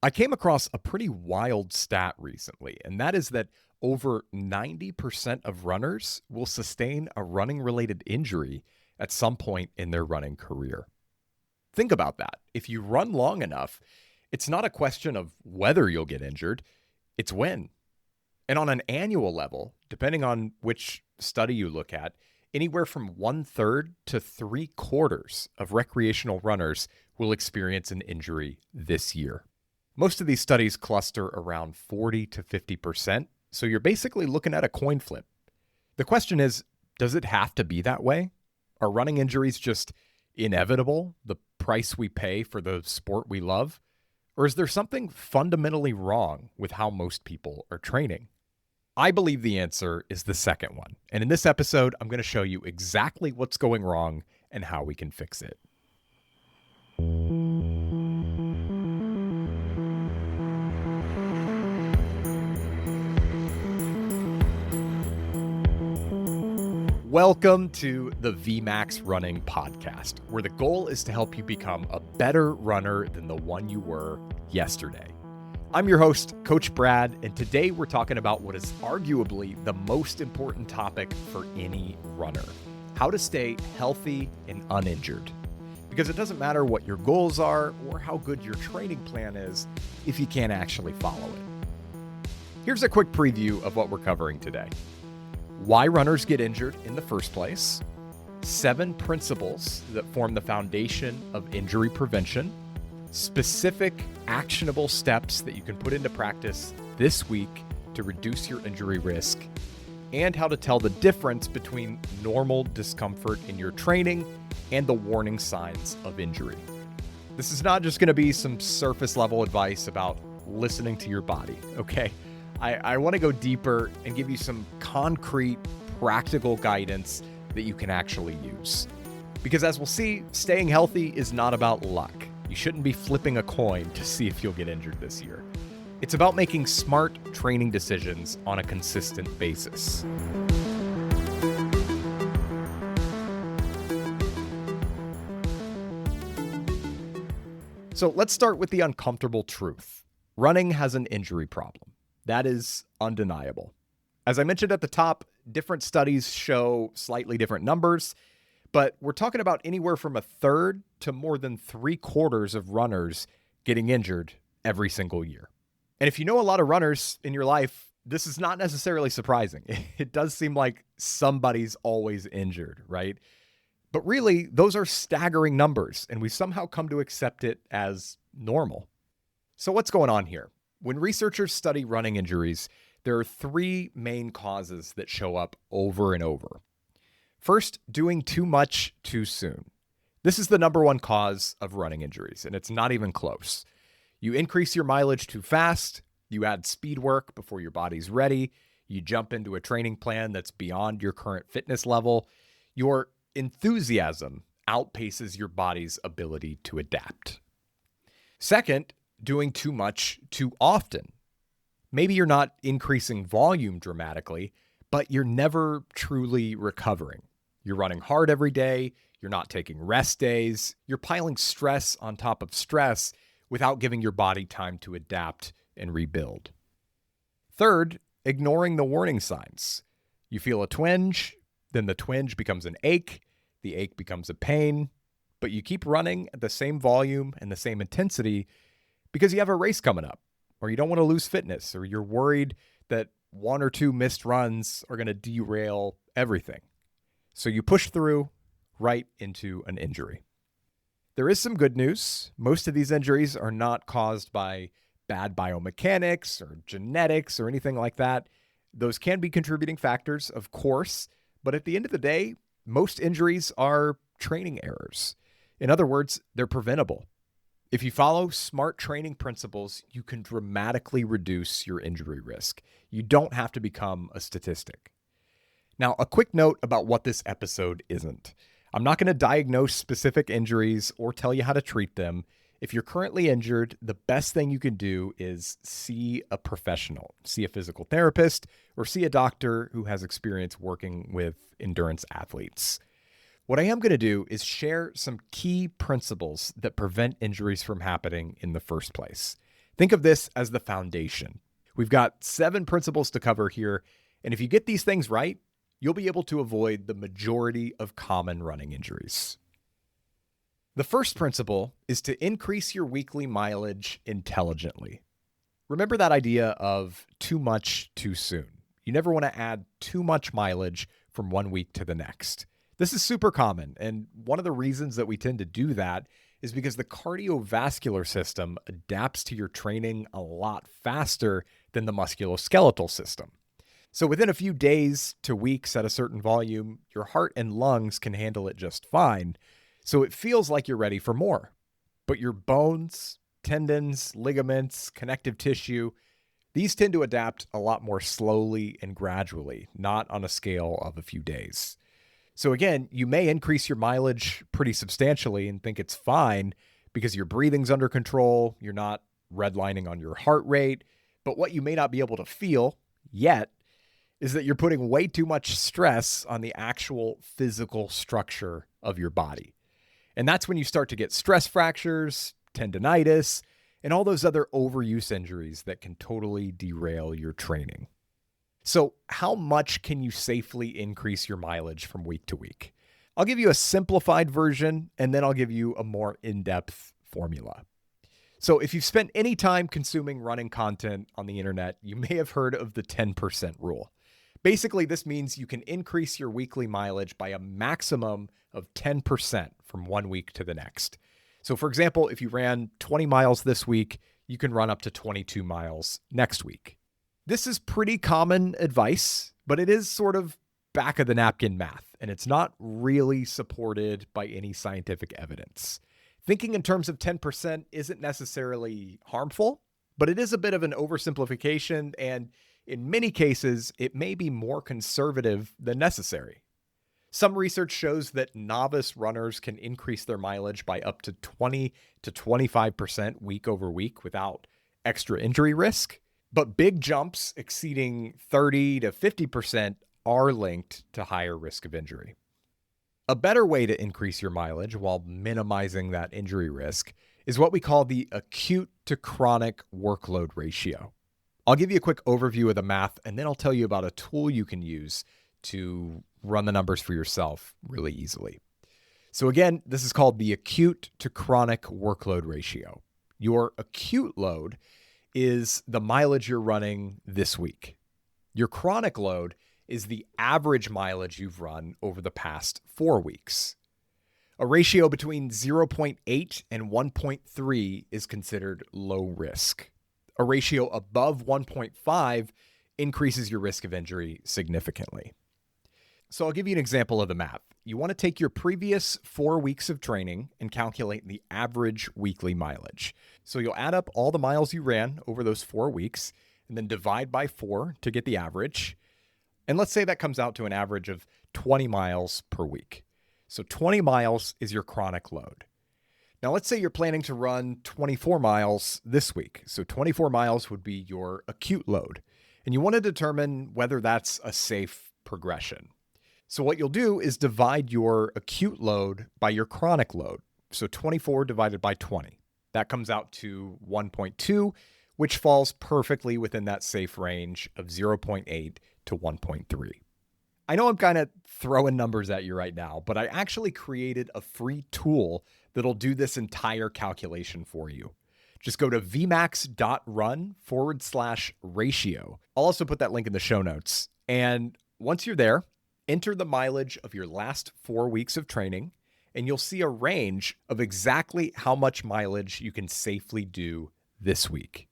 I came across a pretty wild stat recently, and that is that over 90% of runners will sustain a running-related injury at some point in their running career. Think about that. If you run long enough, it's not a question of whether you'll get injured, it's when. And on an annual level, depending on which study you look at, anywhere from 1/3 to 3/4 of recreational runners will experience an injury this year. Most of these studies cluster around 40 to 50%, so you're basically looking at a coin flip. The question is, does it have to be that way? Are running injuries just inevitable, the price we pay for the sport we love? Or is there something fundamentally wrong with how most people are training? I believe the answer is the second one. And in this episode, I'm going to show you exactly what's going wrong and how we can fix it. Welcome to the VMAX Running Podcast, where the goal is to help you become a better runner than the one you were yesterday. I'm your host, Coach Brad, and today we're talking about what is arguably the most important topic for any runner: how to stay healthy and uninjured. Because it doesn't matter what your goals are or how good your training plan is if you can't actually follow it. Here's a quick preview of what we're covering today: why runners get injured in the first place, 7 principles that form the foundation of injury prevention, specific actionable steps that you can put into practice this week to reduce your injury risk, and how to tell the difference between normal discomfort in your training and the warning signs of injury. This is not just going to be some surface level advice about listening to your body, okay? I want to go deeper and give you some concrete, practical guidance that you can actually use. Because as we'll see, staying healthy is not about luck. You shouldn't be flipping a coin to see if you'll get injured this year. It's about making smart training decisions on a consistent basis. So let's start with the uncomfortable truth. Running has an injury problem. That is undeniable. As I mentioned at the top, different studies show slightly different numbers, but we're talking about anywhere from 1/3 to more than 3/4 of runners getting injured every single year. And if you know a lot of runners in your life, this is not necessarily surprising. It does seem like somebody's always injured, right? But really, those are staggering numbers, and we've somehow come to accept it as normal. So what's going on here? When researchers study running injuries, there are 3 main causes that show up over and over. First, doing too much too soon. This is the number one cause of running injuries, and it's not even close. You increase your mileage too fast, you add speed work before your body's ready, you jump into a training plan that's beyond your current fitness level, your enthusiasm outpaces your body's ability to adapt. Second, doing too much too often. Maybe you're not increasing volume dramatically, but you're never truly recovering. You're running hard every day, you're not taking rest days, you're piling stress on top of stress without giving your body time to adapt and rebuild. Third, ignoring the warning signs. You feel a twinge, then the twinge becomes an ache, the ache becomes a pain, but you keep running at the same volume and the same intensity because you have a race coming up, or you don't want to lose fitness, or you're worried that 1 or 2 missed runs are going to derail everything. So you push through right into an injury. There is some good news. Most of these injuries are not caused by bad biomechanics or genetics or anything like that. Those can be contributing factors, of course, but at the end of the day, most injuries are training errors. In other words, they're preventable. If you follow smart training principles, you can dramatically reduce your injury risk. You don't have to become a statistic. Now, a quick note about what this episode isn't. I'm not going to diagnose specific injuries or tell you how to treat them. If you're currently injured, the best thing you can do is see a professional, see a physical therapist, or see a doctor who has experience working with endurance athletes. What I am going to do is share some key principles that prevent injuries from happening in the first place. Think of this as the foundation. We've got 7 principles to cover here, and if you get these things right, you'll be able to avoid the majority of common running injuries. The first principle is to increase your weekly mileage intelligently. Remember that idea of too much too soon. You never want to add too much mileage from one week to the next. This is super common, and one of the reasons that we tend to do that is because the cardiovascular system adapts to your training a lot faster than the musculoskeletal system. So within a few days to weeks at a certain volume, your heart and lungs can handle it just fine. So it feels like you're ready for more. But your bones, tendons, ligaments, connective tissue, these tend to adapt a lot more slowly and gradually, not on a scale of a few days. So again, you may increase your mileage pretty substantially and think it's fine because your breathing's under control, you're not redlining on your heart rate, but what you may not be able to feel yet is that you're putting way too much stress on the actual physical structure of your body. And that's when you start to get stress fractures, tendonitis, and all those other overuse injuries that can totally derail your training. So how much can you safely increase your mileage from week to week? I'll give you a simplified version, and then I'll give you a more in-depth formula. So if you've spent any time consuming running content on the internet, you may have heard of the 10% rule. Basically, this means you can increase your weekly mileage by a maximum of 10% from one week to the next. So for example, if you ran 20 miles this week, you can run up to 22 miles next week. This is pretty common advice, but it is sort of back of the napkin math, and it's not really supported by any scientific evidence. Thinking in terms of 10% isn't necessarily harmful, but it is a bit of an oversimplification, and in many cases, it may be more conservative than necessary. Some research shows that novice runners can increase their mileage by up to 20 to 25% week over week without extra injury risk. But big jumps exceeding 30 to 50% are linked to higher risk of injury. A better way to increase your mileage while minimizing that injury risk is what we call the acute to chronic workload ratio. I'll give you a quick overview of the math, and then I'll tell you about a tool you can use to run the numbers for yourself really easily. So again, this is called the acute to chronic workload ratio. Your acute load is the mileage you're running this week. Your chronic load is the average mileage you've run over the past 4 weeks. A ratio between 0.8 and 1.3 is considered low risk. A ratio above 1.5 increases your risk of injury significantly. So I'll give you an example of the math. You want to take your previous 4 weeks of training and calculate the average weekly mileage. So you'll add up all the miles you ran over those 4 weeks and then divide by 4 to get the average. And let's say that comes out to an average of 20 miles per week. So 20 miles is your chronic load. Now let's say you're planning to run 24 miles this week. So 24 miles would be your acute load. And you want to determine whether that's a safe progression. So what you'll do is divide your acute load by your chronic load. So 24 divided by 20. That comes out to 1.2, which falls perfectly within that safe range of 0.8 to 1.3. I know I'm kind of throwing numbers at you right now, but I actually created a free tool that'll do this entire calculation for you. Just go to vmax.run/ratio. I'll also put that link in the show notes. And once you're there, enter the mileage of your last 4 weeks of training, and you'll see a range of exactly how much mileage you can safely do this week.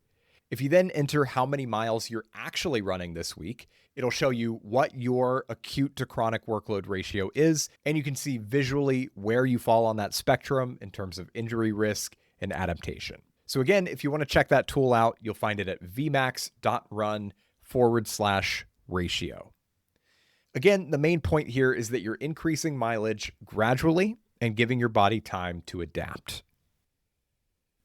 If you then enter how many miles you're actually running this week, it'll show you what your acute to chronic workload ratio is, and you can see visually where you fall on that spectrum in terms of injury risk and adaptation. So again, if you want to check that tool out, you'll find it at vmax.run/ratio. Again, the main point here is that you're increasing mileage gradually and giving your body time to adapt.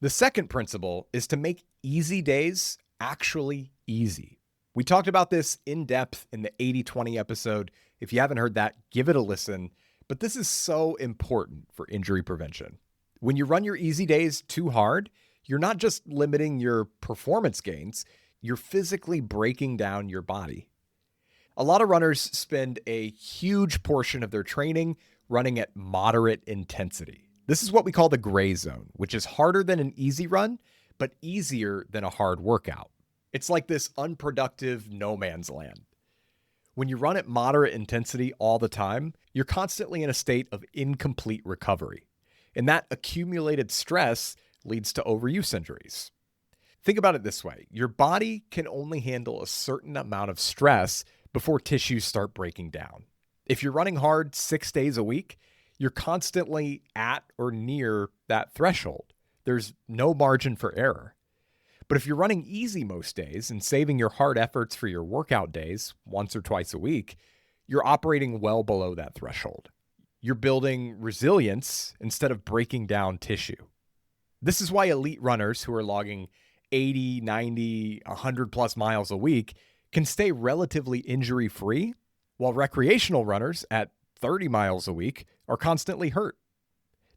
The second principle is to make easy days actually easy. We talked about this in depth in the 80-20 episode. If you haven't heard that, give it a listen. But this is so important for injury prevention. When you run your easy days too hard, you're not just limiting your performance gains, you're physically breaking down your body. A lot of runners spend a huge portion of their training running at moderate intensity. This is what we call the gray zone, which is harder than an easy run, but easier than a hard workout. It's like this unproductive no man's land. When you run at moderate intensity all the time, you're constantly in a state of incomplete recovery. And that accumulated stress leads to overuse injuries. Think about it this way. Your body can only handle a certain amount of stress before tissues start breaking down. If you're running hard 6 days a week, you're constantly at or near that threshold. There's no margin for error. But if you're running easy most days and saving your hard efforts for your workout days once or twice a week, you're operating well below that threshold. You're building resilience instead of breaking down tissue. This is why elite runners who are logging 80, 90, 100 plus miles a week can stay relatively injury-free, while recreational runners at 30 miles a week are constantly hurt.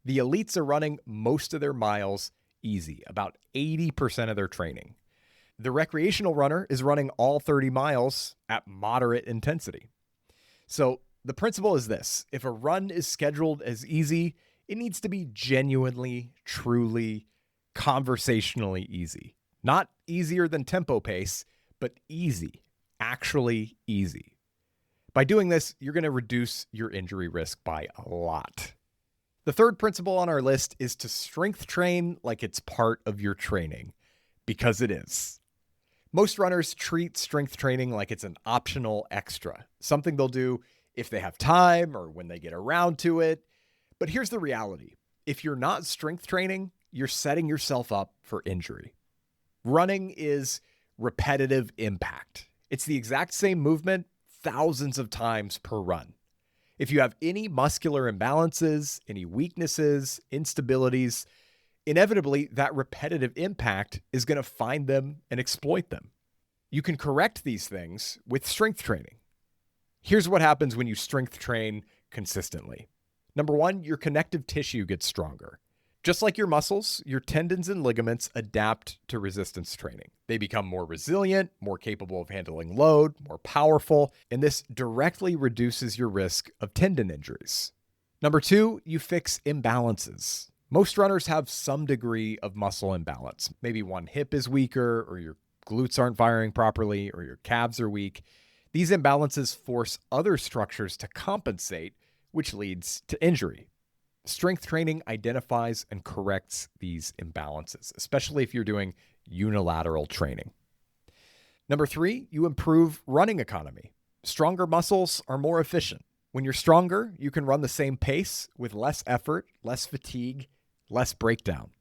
The elites are running most of their miles easy, about 80% of their training. The recreational runner is running all 30 miles at moderate intensity. So the principle is this: if a run is scheduled as easy, it needs to be genuinely, truly, conversationally easy. Not easier than tempo pace, but easy, actually easy. By doing this, you're going to reduce your injury risk by a lot. The third principle on our list is to strength train like it's part of your training, because it is. Most runners treat strength training like it's an optional extra, something they'll do if they have time or when they get around to it. But here's the reality. If you're not strength training, you're setting yourself up for injury. Running is repetitive impact. It's the exact same movement thousands of times per run. If you have any muscular imbalances, any weaknesses, instabilities, inevitably that repetitive impact is going to find them and exploit them. You can correct these things with strength training. Here's what happens when you strength train consistently. Number one, your connective tissue gets stronger. Just like your muscles, your tendons and ligaments adapt to resistance training. They become more resilient, more capable of handling load, more powerful, and this directly reduces your risk of tendon injuries. Number two, you fix imbalances. Most runners have some degree of muscle imbalance. Maybe one hip is weaker, or your glutes aren't firing properly, or your calves are weak. These imbalances force other structures to compensate, which leads to injury. Strength training identifies and corrects these imbalances, especially if you're doing unilateral training. Number three, you improve running economy. Stronger muscles are more efficient. When you're stronger, you can run the same pace with less effort, less fatigue, less breakdown.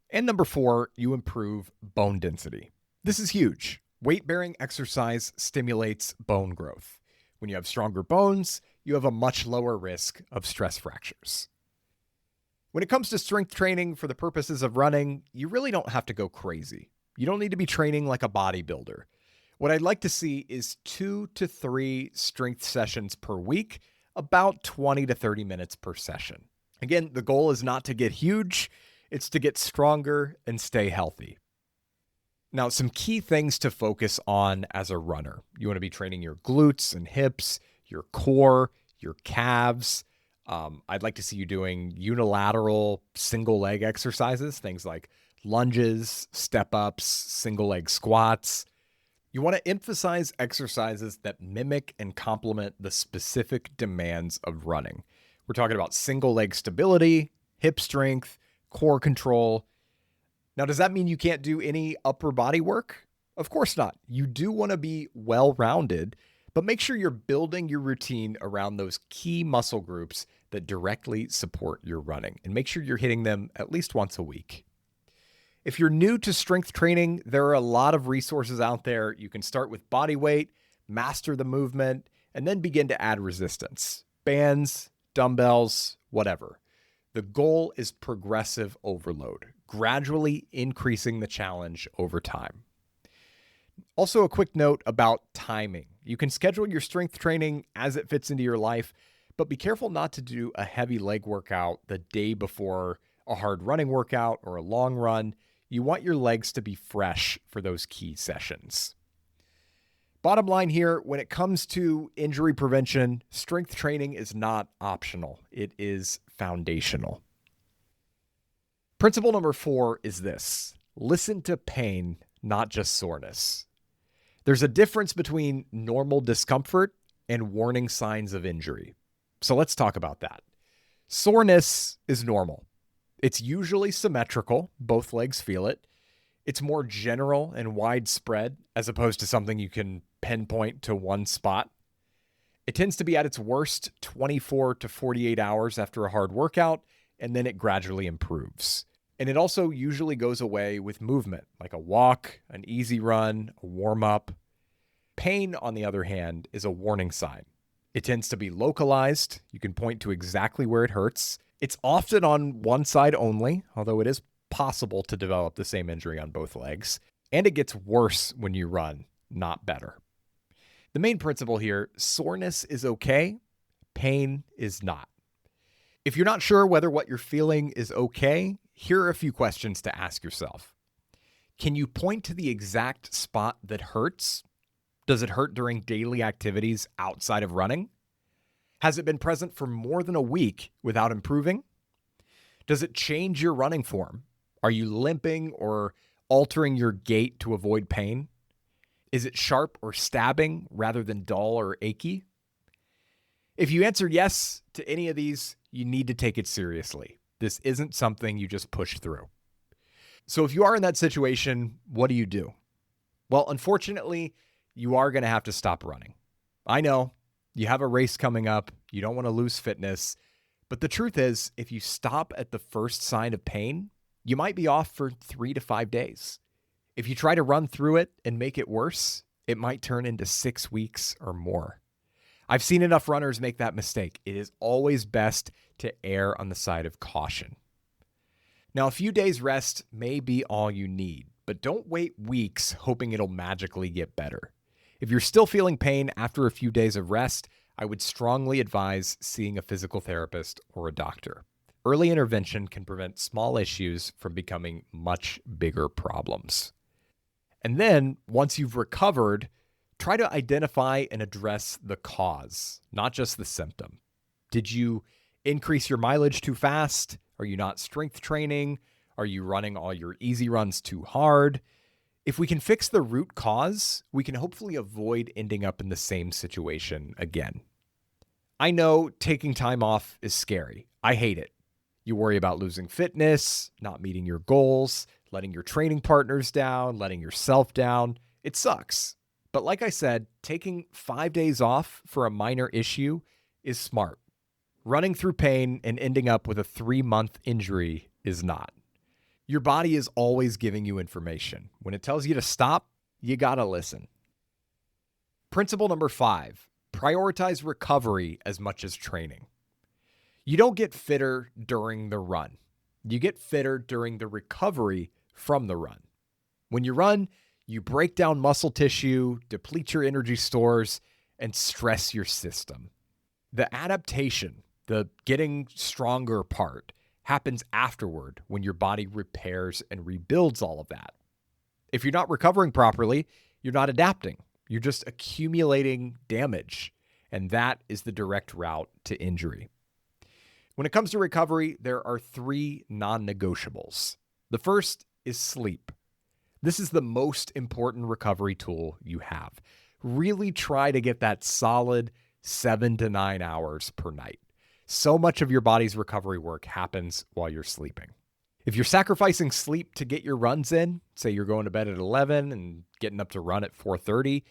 And number four, you improve bone density. This is huge. Weight-bearing exercise stimulates bone growth. When you have stronger bones, you have a much lower risk of stress fractures. When it comes to strength training for the purposes of running, you really don't have to go crazy. You don't need to be training like a bodybuilder. What I'd like to see is 2 to 3 strength sessions per week, about 20 to 30 minutes per session. Again, the goal is not to get huge, it's to get stronger and stay healthy. Now, some key things to focus on as a runner. You want to be training your glutes and hips, your core, your calves. I'd like to see you doing unilateral single leg exercises, things like lunges, step ups, single leg squats. You want to emphasize exercises that mimic and complement the specific demands of running. We're talking about single leg stability, hip strength, core control. Now, does that mean you can't do any upper body work? Of course not. You do want to be well-rounded, but make sure you're building your routine around those key muscle groups that directly support your running, and make sure you're hitting them at least once a week. If you're new to strength training, there are a lot of resources out there. You can start with body weight, master the movement, and then begin to add resistance. Bands, dumbbells, whatever. The goal is progressive overload, gradually increasing the challenge over time. Also, a quick note about timing. You can schedule your strength training as it fits into your life, but be careful not to do a heavy leg workout the day before a hard running workout or a long run. You want your legs to be fresh for those key sessions. Bottom line here, when it comes to injury prevention, strength training is not optional. It is foundational. Principle number 4 is this: listen to pain, not just soreness. There's a difference between normal discomfort and warning signs of injury. So let's talk about that. Soreness is normal. It's usually symmetrical. Both legs feel it. It's more general and widespread as opposed to something you can pinpoint to one spot. It tends to be at its worst 24 to 48 hours after a hard workout, and then it gradually improves. And it also usually goes away with movement, like a walk, an easy run, a warm-up. Pain, on the other hand, is a warning sign. It tends to be localized. You can point to exactly where it hurts. It's often on one side only, although it is possible to develop the same injury on both legs. And it gets worse when you run, not better. The main principle here: soreness is okay, pain is not. If you're not sure whether what you're feeling is okay, here are a few questions to ask yourself. Can you point to the exact spot that hurts? Does it hurt during daily activities outside of running? Has it been present for more than a week without improving? Does it change your running form? Are you limping or altering your gait to avoid pain? Is it sharp or stabbing rather than dull or achy? If you answer yes to any of these, you need to take it seriously. This isn't something you just push through. So if you are in that situation, what do you do? Well, unfortunately, you are going to have to stop running. I know you have a race coming up. You don't want to lose fitness. But the truth is, if you stop at the first sign of pain, you might be off for 3 to 5 days. If you try to run through it and make it worse, it might turn into 6 weeks or more. I've seen enough runners make that mistake. It is always best to err on the side of caution. Now, a few days rest may be all you need, but don't wait weeks hoping it'll magically get better. If you're still feeling pain after a few days of rest, I would strongly advise seeing a physical therapist or a doctor. Early intervention can prevent small issues from becoming much bigger problems. And then, once you've recovered, try to identify and address the cause, not just the symptom. Did you increase your mileage too fast? Are you not strength training? Are you running all your easy runs too hard? If we can fix the root cause, we can hopefully avoid ending up in the same situation again. I know taking time off is scary. I hate it. You worry about losing fitness, not meeting your goals, letting your training partners down, letting yourself down. It sucks. But like I said, taking 5 days off for a minor issue is smart. Running through pain and ending up with a 3-month injury is not. Your body is always giving you information. When it tells you to stop, you gotta listen. Principle number 5, prioritize recovery as much as training. You don't get fitter during the run. You get fitter during the recovery from the run. When you run, you break down muscle tissue, deplete your energy stores, and stress your system. The adaptation, the getting stronger part, happens afterward when your body repairs and rebuilds all of that. If you're not recovering properly, you're not adapting. You're just accumulating damage, and that is the direct route to injury. When it comes to recovery, there are 3 non-negotiables. The first is sleep. This is the most important recovery tool you have. Really try to get that solid 7 to 9 hours per night. So much of your body's recovery work happens while you're sleeping. If you're sacrificing sleep to get your runs in, say you're going to bed at 11 and getting up to run at 4:30,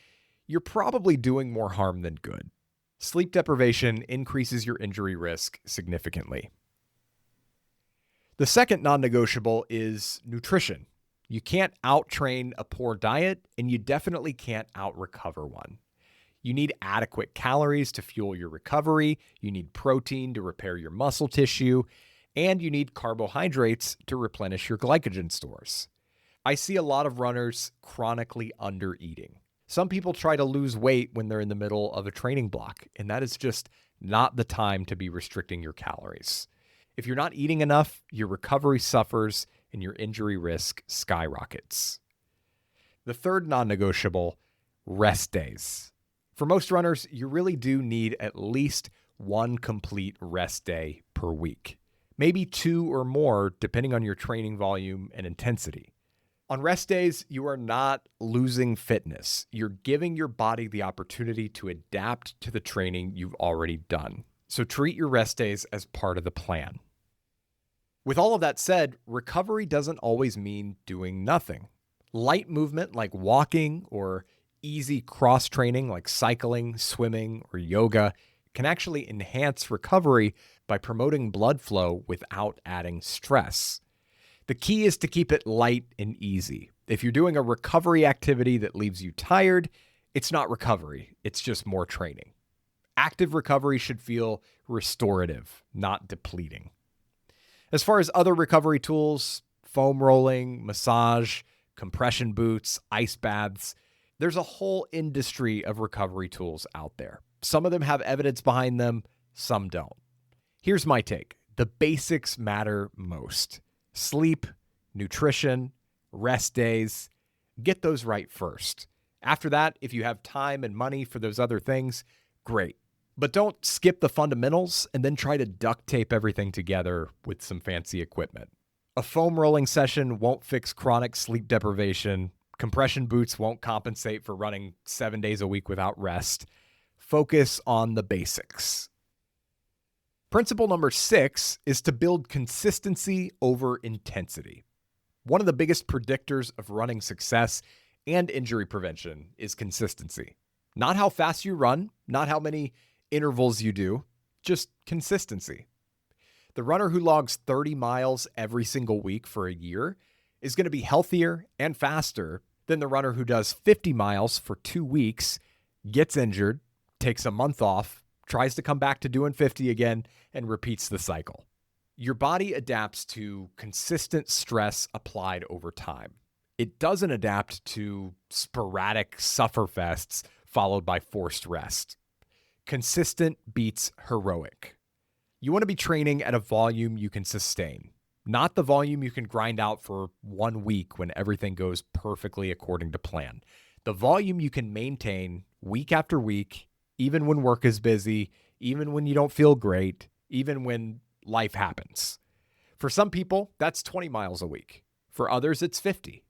you're probably doing more harm than good. Sleep deprivation increases your injury risk significantly. The second non-negotiable is nutrition. You can't out-train a poor diet, and you definitely can't out-recover one. You need adequate calories to fuel your recovery, you need protein to repair your muscle tissue, and you need carbohydrates to replenish your glycogen stores. I see a lot of runners chronically under-eating. Some people try to lose weight when they're in the middle of a training block, and that is just not the time to be restricting your calories. If you're not eating enough, your recovery suffers, and your injury risk skyrockets. The third non-negotiable, rest days. For most runners, you really do need at least one complete rest day per week, maybe 2 or more depending on your training volume and intensity. On rest days, you are not losing fitness. You're giving your body the opportunity to adapt to the training you've already done. So treat your rest days as part of the plan. With all of that said, recovery doesn't always mean doing nothing. Light movement like walking or easy cross-training like cycling, swimming, or yoga can actually enhance recovery by promoting blood flow without adding stress. The key is to keep it light and easy. If you're doing a recovery activity that leaves you tired, it's not recovery, it's just more training. Active recovery should feel restorative, not depleting. As far as other recovery tools, foam rolling, massage, compression boots, ice baths, there's a whole industry of recovery tools out there. Some of them have evidence behind them, some don't. Here's my take. The basics matter most. Sleep, nutrition, rest days. Get those right first. After that, if you have time and money for those other things, great. But don't skip the fundamentals and then try to duct tape everything together with some fancy equipment. A foam rolling session won't fix chronic sleep deprivation. Compression boots won't compensate for running 7 days a week without rest. Focus on the basics. Principle number 6 is to build consistency over intensity. One of the biggest predictors of running success and injury prevention is consistency. Not how fast you run, not how many intervals you do, just consistency. The runner who logs 30 miles every single week for a year is going to be healthier and faster than the runner who does 50 miles for 2 weeks, gets injured, takes a month off, tries to come back to doing 50 again, and repeats the cycle. Your body adapts to consistent stress applied over time. It doesn't adapt to sporadic sufferfests followed by forced rest. Consistent beats heroic. You want to be training at a volume you can sustain, not the volume you can grind out for 1 week when everything goes perfectly according to plan. The volume you can maintain week after week, even when work is busy, even when you don't feel great, even when life happens. For some people, that's 20 miles a week. For others, it's 50.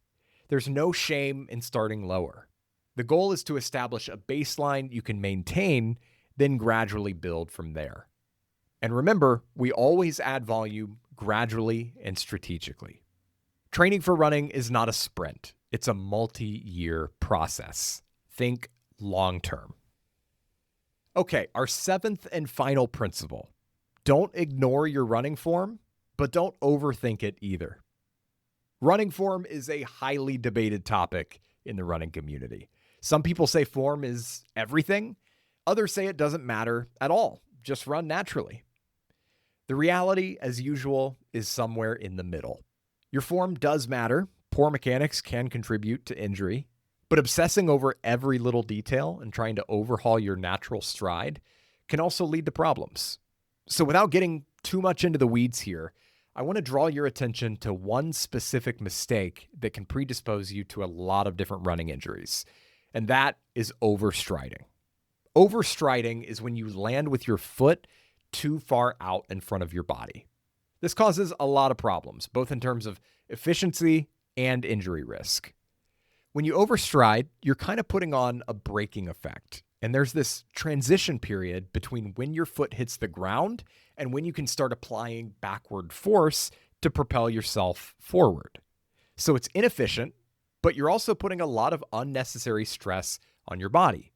There's no shame in starting lower. The goal is to establish a baseline you can maintain, then gradually build from there. And remember, we always add volume gradually and strategically. Training for running is not a sprint. It's a multi-year process. Think long-term. Okay, our 7th and final principle. Don't ignore your running form, but don't overthink it either. Running form is a highly debated topic in the running community. Some people say form is everything. Others say it doesn't matter at all. Just run naturally. The reality, as usual, is somewhere in the middle. Your form does matter. Poor mechanics can contribute to injury. But obsessing over every little detail and trying to overhaul your natural stride can also lead to problems. So without getting too much into the weeds here, I want to draw your attention to one specific mistake that can predispose you to a lot of different running injuries, and that is overstriding. Overstriding is when you land with your foot too far out in front of your body. This causes a lot of problems, both in terms of efficiency and injury risk. When you overstride, you're kind of putting on a braking effect. And there's this transition period between when your foot hits the ground and when you can start applying backward force to propel yourself forward. So it's inefficient, but you're also putting a lot of unnecessary stress on your body.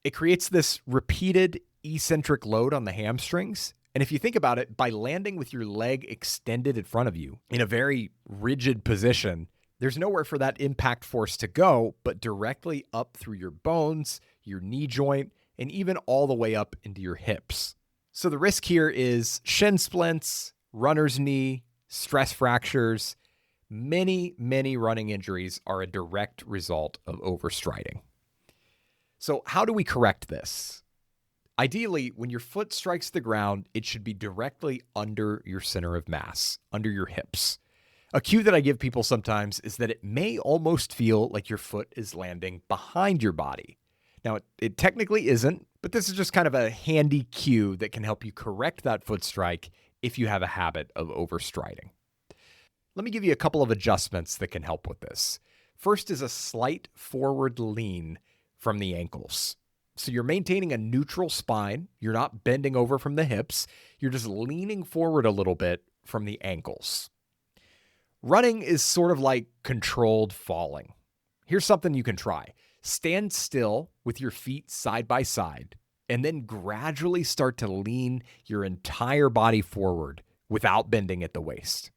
It creates this repeated eccentric load on the hamstrings. And if you think about it, by landing with your leg extended in front of you in a very rigid position, there's nowhere for that impact force to go but directly up through your bones, your knee joint, and even all the way up into your hips. So the risk here is shin splints, runner's knee, stress fractures. Many running injuries are a direct result of overstriding. So how do we correct this? Ideally, when your foot strikes the ground, it should be directly under your center of mass, under your hips. A cue that I give people sometimes is that it may almost feel like your foot is landing behind your body. Now, it technically isn't, but this is just kind of a handy cue that can help you correct that foot strike if you have a habit of overstriding. Let me give you a couple of adjustments that can help with this. First is a slight forward lean from the ankles. So you're maintaining a neutral spine. You're not bending over from the hips. You're just leaning forward a little bit from the ankles. Running is sort of like controlled falling. Here's something you can try. Stand still with your feet side by side, and then gradually start to lean your entire body forward without bending at the waist.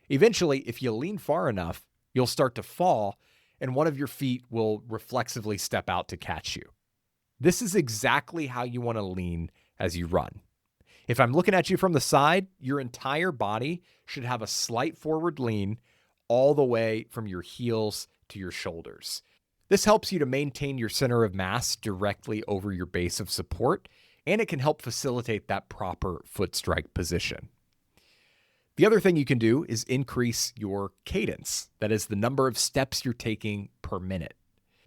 Eventually, if you lean far enough, you'll start to fall, and one of your feet will reflexively step out to catch you. This is exactly how you want to lean as you run. If I'm looking at you from the side, your entire body should have a slight forward lean all the way from your heels to your shoulders. This helps you to maintain your center of mass directly over your base of support, and it can help facilitate that proper foot strike position. The other thing you can do is increase your cadence. That is the number of steps you're taking per minute.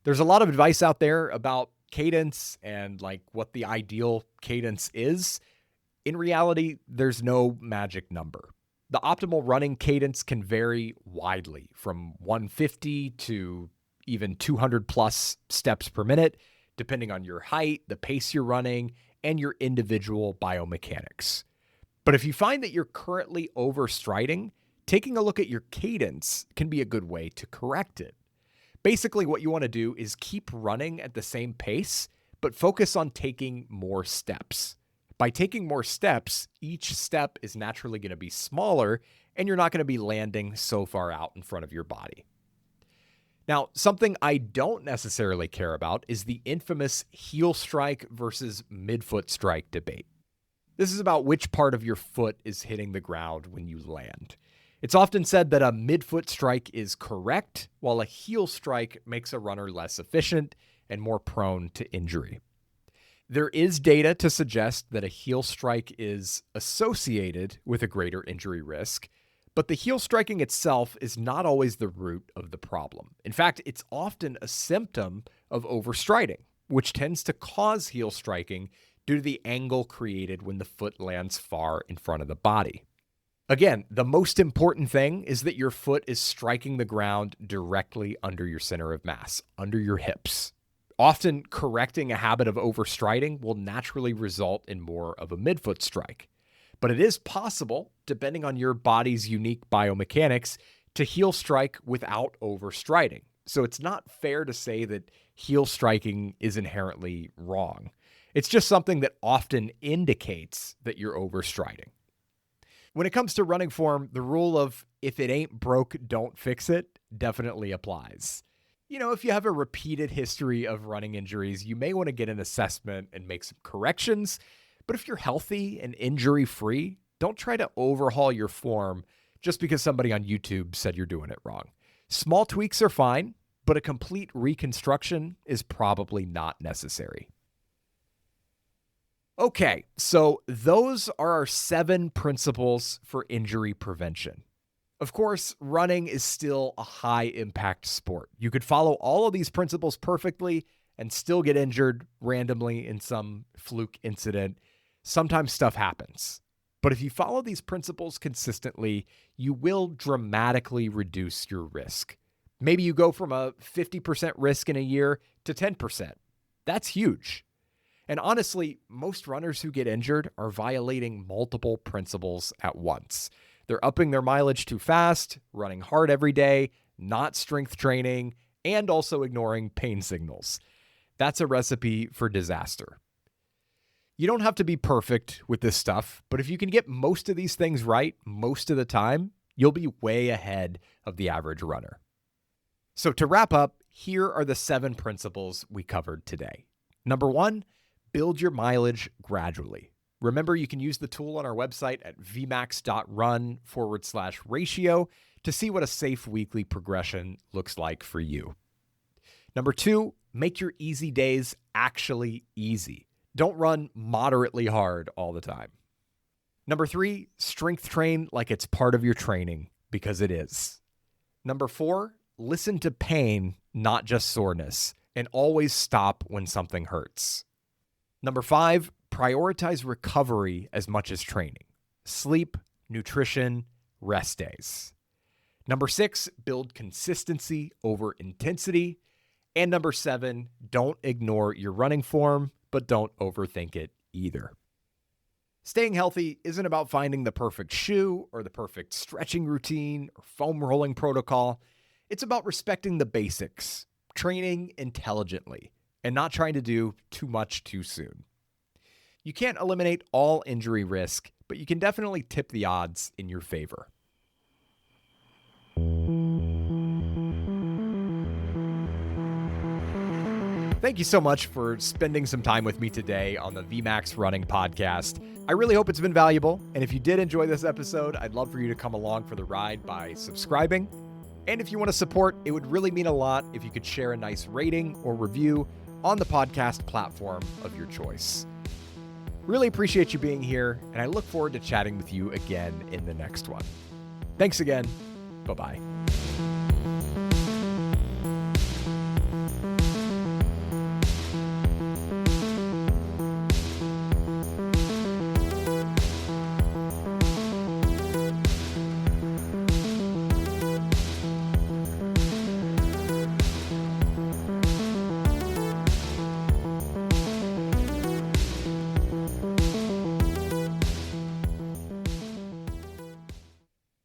There's a lot of advice out there about cadence and like what the ideal cadence is. In reality, there's no magic number. The optimal running cadence can vary widely from 150 to even 200 plus steps per minute, depending on your height, the pace you're running, and your individual biomechanics. But if you find that you're currently overstriding, taking a look at your cadence can be a good way to correct it. Basically, what you want to do is keep running at the same pace, but focus on taking more steps. By taking more steps, each step is naturally going to be smaller, and you're not going to be landing so far out in front of your body. Now, something I don't necessarily care about is the infamous heel strike versus midfoot strike debate. This is about which part of your foot is hitting the ground when you land. It's often said that a midfoot strike is correct, while a heel strike makes a runner less efficient and more prone to injury. There is data to suggest that a heel strike is associated with a greater injury risk, but the heel striking itself is not always the root of the problem. In fact, it's often a symptom of overstriding, which tends to cause heel striking due to the angle created when the foot lands far in front of the body. Again, the most important thing is that your foot is striking the ground directly under your center of mass, under your hips. Often, correcting a habit of overstriding will naturally result in more of a midfoot strike. But it is possible, depending on your body's unique biomechanics, to heel strike without overstriding. So it's not fair to say that heel striking is inherently wrong. It's just something that often indicates that you're overstriding. When it comes to running form, the rule of if it ain't broke, don't fix it definitely applies. If you have a repeated history of running injuries, you may want to get an assessment and make some corrections. But if you're healthy and injury-free, don't try to overhaul your form just because somebody on YouTube said you're doing it wrong. Small tweaks are fine, but a complete reconstruction is probably not necessary. Okay, so those are our 7 principles for injury prevention. Of course, running is still a high-impact sport. You could follow all of these principles perfectly and still get injured randomly in some fluke incident. Sometimes stuff happens. But if you follow these principles consistently, you will dramatically reduce your risk. Maybe you go from a 50% risk in a year to 10%. That's huge. And honestly, most runners who get injured are violating multiple principles at once. They're upping their mileage too fast, running hard every day, not strength training, and also ignoring pain signals. That's a recipe for disaster. You don't have to be perfect with this stuff, but if you can get most of these things right most of the time, you'll be way ahead of the average runner. So to wrap up, here are the 7 principles we covered today. Number 1, build your mileage gradually. Remember, you can use the tool on our website at vmax.run/ratio to see what a safe weekly progression looks like for you. Number 2, make your easy days actually easy. Don't run moderately hard all the time. Number 3, strength train like it's part of your training. because it is. Number 4, listen to pain, not just soreness, and always stop when something hurts. Number 5, prioritize recovery as much as training. Sleep, nutrition, rest days. Number 6, build consistency over intensity. And number 7, don't ignore your running form, but don't overthink it either. Staying healthy isn't about finding the perfect shoe or the perfect stretching routine or foam rolling protocol. It's about respecting the basics, training intelligently, and not trying to do too much too soon. You can't eliminate all injury risk, but you can definitely tip the odds in your favor. Thank you so much for spending some time with me today on the VMAX Running Podcast. I really hope it's been valuable, and if you did enjoy this episode, I'd love for you to come along for the ride by subscribing. And if you want to support, it would really mean a lot if you could share a nice rating or review on the podcast platform of your choice. Really appreciate you being here, and I look forward to chatting with you again in the next one. Thanks again. Bye-bye.